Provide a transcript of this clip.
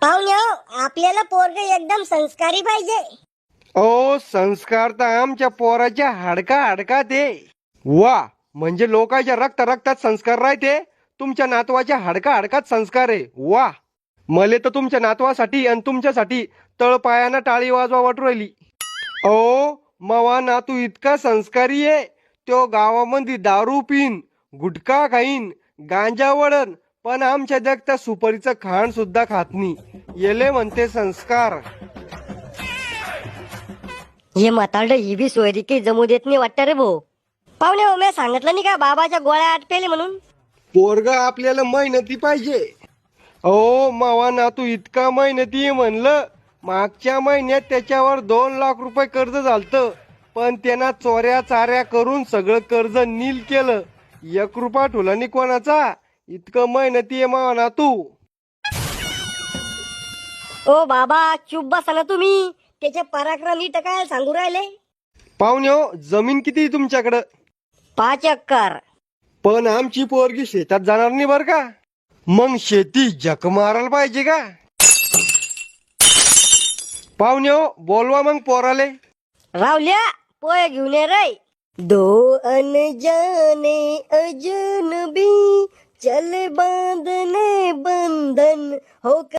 पाहुण्या, आपल्याला पोरग एकदम संस्कारी पाहिजे. ओ संस्कार तर आमच्या पोराच्या हाडका हाडकात आहे. वा, म्हणजे लोकांच्या रक्त रक्तात संस्कार राहते, तुमच्या नातवाच्या हाडका हाडकात संस्कार आहे. वा, मले तर तुमच्या नातवासाठी आणि तुमच्यासाठी तळपायानं टाळी वाजवा वाटू राहिली. ओ मवा नातू इतका संस्कारी आहे, तो गावामध्ये दारू पिन, गुटखा खाईन, गांजा वडन, पण आमच्या जगता सुपारीचं खाण सुद्धा खात नाही. येले म्हणते संस्कार. हे म्हातारड ही बी सोयरी काही जमू देत नाही वाटतं रे भाऊ. पाहुण्या, मी सांगितलं नाही का बाबाच्या गोळ्या आटपेले म्हणून. पोरग आपल्याला मेहनती पाहिजे. हो मावा नातू इतका मेहनती आहे म्हणलं. मागच्या महिन्यात त्याच्यावर 2 लाख रुपये कर्ज झालतं, पण त्यांना चोऱ्या चाऱ्या करून सगळं कर्ज नील केलं. 1 रुपया ठुला नाही कोणाचा. इतकं मेहनती आहे मावा नातू. ओ बाबा, चुप बसा ना तुम्ही. त्याचे पराक्रम नीट काय सांगू राहिले. पाहुण्यो, जमीन किती आहे तुमच्याकडं? 5 एकर. पण आमची पोरगी शेतात जाणार नाही बर का. मग शेती जक मारायला पाहिजे का? पाहुण्यो, बोलवा मग पोराले. रावल्या, पोहे घेऊन ये रे. दो अनजाने अजनबी चले बांधने बंधन हो.